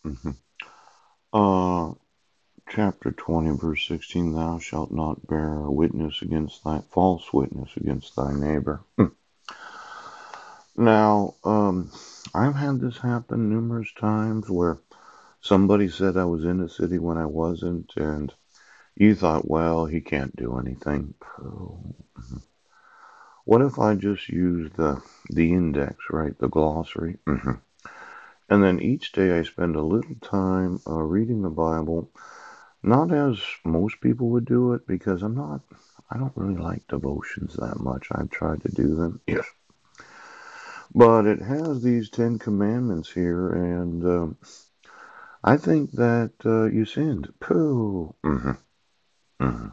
Mhm. Uh, Chapter 20, verse 16, thou shalt not bear witness against thy false witness against thy neighbor. Now, I've had this happen numerous times where somebody said I was in the city when I wasn't, and you thought, well, he can't do anything. What if I just use the index, right, the glossary? And then each day I spend a little time reading the Bible, not as most people would do it, because I don't really like devotions that much. I've tried to do them, yes. But it has these 10 commandments here, and I think that you sinned. Pooh. Hmm.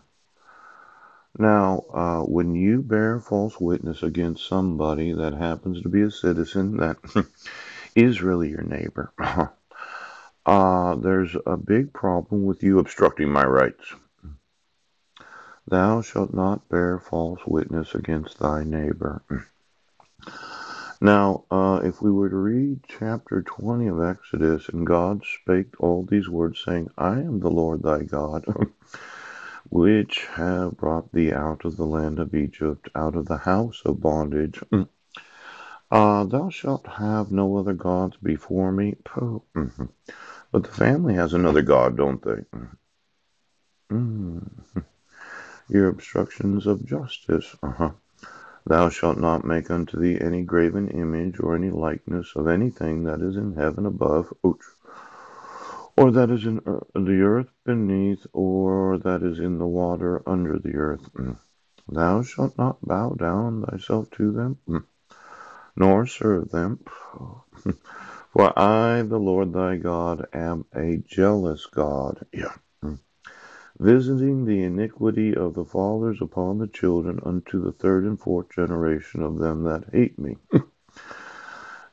Now, when you bear false witness against somebody that happens to be a citizen that is really your neighbor, there's a big problem with you obstructing my rights. Thou shalt not bear false witness against thy neighbor. Now, if we were to read chapter 20 of Exodus, and God spake all these words, saying, I am the Lord thy God, which have brought thee out of the land of Egypt, out of the house of bondage. Thou shalt have no other gods before me. But the family has another God, don't they? Mm. Your obstructions of justice. Thou shalt not make unto thee any graven image or any likeness of anything that is in heaven above, or that is in the earth beneath, or that is in the water under the earth. Thou shalt not bow down thyself to them, nor serve them. For I, the Lord thy God, am a jealous God. Yeah. Visiting the iniquity of the fathers upon the children unto the third and fourth generation of them that hate me.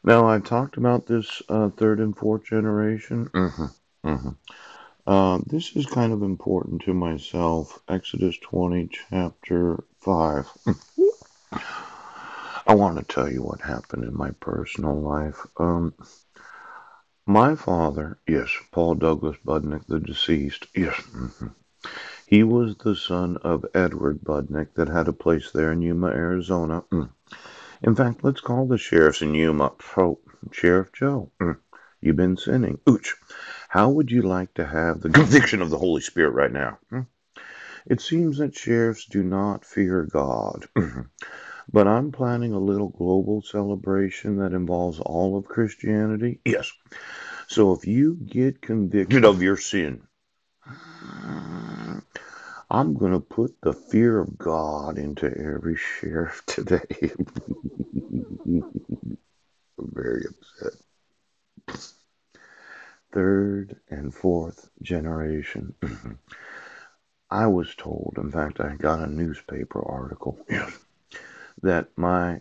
Now, I've talked about this third and fourth generation. This is kind of important to myself. Exodus 20, chapter 5. I want to tell you what happened in my personal life. My father, yes, Paul Douglas Budnick, the deceased, yes, he was the son of Edward Budnick that had a place there in Yuma, Arizona. In fact, let's call the sheriffs in Yuma. Oh, Sheriff Joe, you've been sinning. Ooch. How would you like to have the conviction of the Holy Spirit right now? It seems that sheriffs do not fear God. But I'm planning a little global celebration that involves all of Christianity. Yes. So if you get convicted of your sin, I'm going to put the fear of God into every sheriff today. I'm very upset. Third and fourth generation. I was told, in fact, I got a newspaper article, yes, that my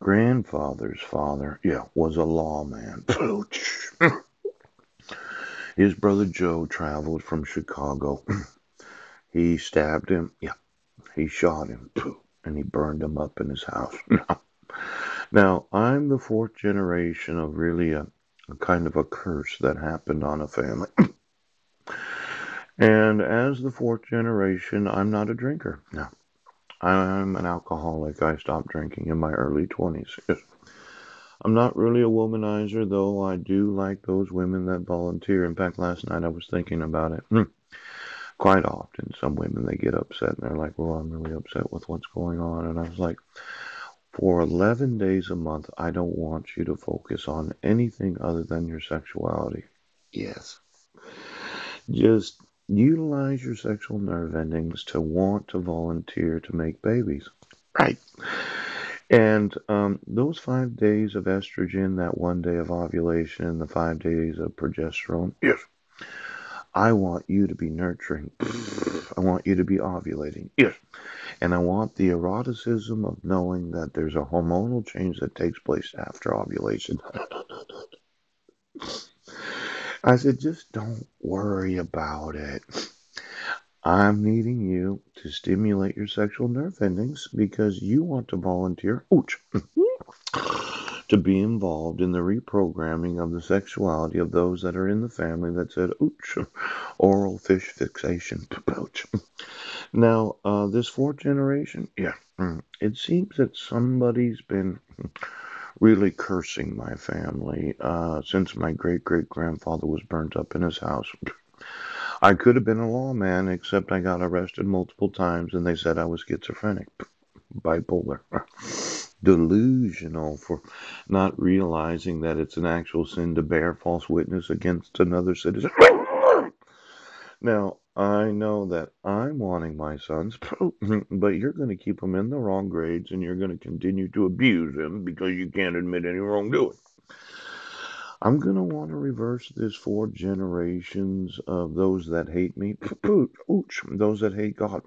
grandfather's father, yeah, was a lawman. His brother Joe traveled from Chicago. He stabbed him, yeah, he shot him, and he burned him up in his house. Now, I'm the fourth generation of really a kind of a curse that happened on a family. And as the fourth generation, I'm not a drinker. No, I'm an alcoholic. I stopped drinking in my early 20s. Yes. I'm not really a womanizer, though I do like those women that volunteer. In fact, last night I was thinking about it. Quite often, some women, they get upset and they're like, well, I'm really upset with what's going on. And I was like, for 11 days a month, I don't want you to focus on anything other than your sexuality. Yes. Just utilize your sexual nerve endings to want to volunteer to make babies. Right. And those 5 days of estrogen, that one day of ovulation, the 5 days of progesterone, yes, I want you to be nurturing. I want you to be ovulating. Yes. And I want the eroticism of knowing that there's a hormonal change that takes place after ovulation. I said, just don't worry about it. I'm needing you to stimulate your sexual nerve endings because you want to volunteer, ooch, to be involved in the reprogramming of the sexuality of those that are in the family that said, ooch, oral fish fixation, pouch. Now, this fourth generation, yeah, it seems that somebody's been really cursing my family since my great great grandfather was burnt up in his house. I could have been a lawman, except I got arrested multiple times and they said I was schizophrenic, bipolar, delusional for not realizing that it's an actual sin to bear false witness against another citizen. Now, I know that I'm wanting my sons, but you're going to keep them in the wrong grades and you're going to continue to abuse them because you can't admit any wrongdoing. I'm going to want to reverse this four generations of those that hate me, those that hate God.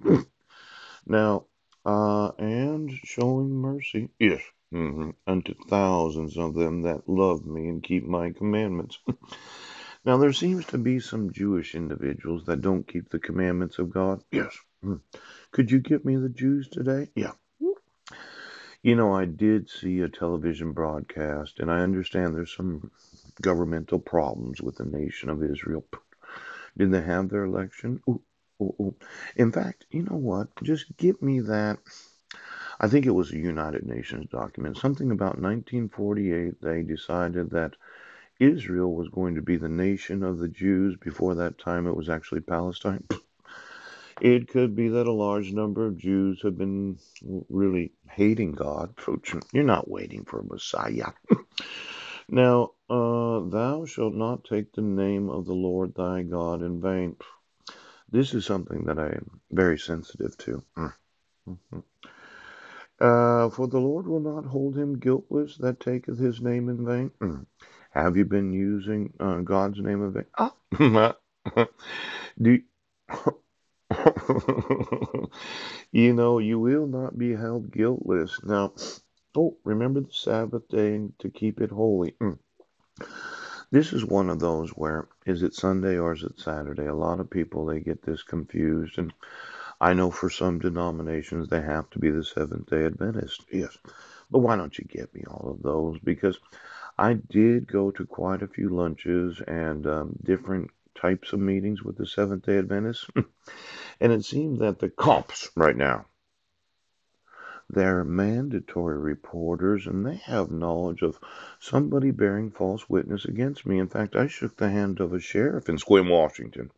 Now, and showing mercy, yes, unto thousands of them that love me and keep my commandments. Now, there seems to be some Jewish individuals that don't keep the commandments of God. Yes. Could you get me the Jews today? Yeah. You know, I did see a television broadcast, and I understand there's some governmental problems with the nation of Israel. Did they have their election? Ooh, ooh, ooh. In fact, you know what? Just give me that. I think it was a United Nations document. Something about 1948, they decided that Israel was going to be the nation of the Jews. Before that time, it was actually Palestine. It could be that a large number of Jews have been really hating God. You're not waiting for a Messiah. Now, thou shalt not take the name of the Lord thy God in vain. This is something that I am very sensitive to. For the Lord will not hold him guiltless that taketh his name in vain. Have you been using God's name in vain? Ah, do you know you will not be held guiltless. Now, remember the Sabbath day to keep it holy. This is one of those where is it Sunday or is it Saturday? A lot of people they get this confused, and I know for some denominations they have to be the Seventh Day Adventist. Yes, but why don't you get me all of those? Because I did go to quite a few lunches and different types of meetings with the Seventh Day Adventists, and it seems that the cops right now they're mandatory reporters and they have knowledge of somebody bearing false witness against me. In fact, I shook the hand of a sheriff in Squim, Washington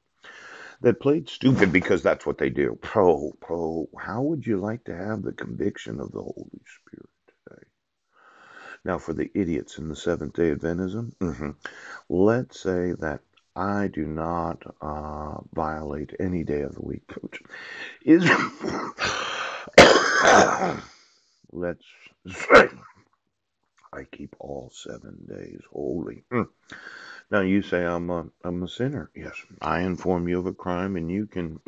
that played stupid because that's what they do. How would you like to have the conviction of the Holy Spirit today? Now, for the idiots in the Seventh day Adventism, let's say that I do not violate any day of the week, Coach. Is let's say I keep all 7 days holy. Now you say I'm a sinner. Yes, I inform you of a crime, and you can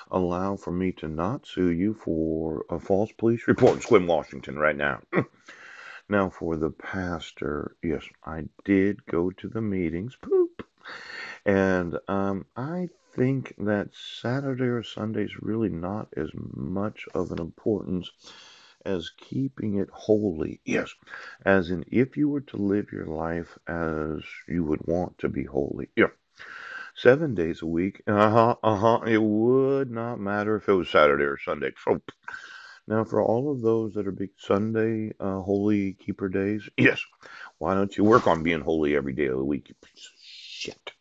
allow for me to not sue you for a false police report in Squim, Washington, right now. Now for the pastor, yes, I did go to the meetings. Poop. And I think that Saturday or Sunday is really not as much of an importance as keeping it holy. Yes, as in if you were to live your life as you would want to be holy. Yeah. 7 days a week. It would not matter if it was Saturday or Sunday. So now, for all of those that are big Sunday holy keeper days, yes, why don't you work on being holy every day of the week? You piece of shit.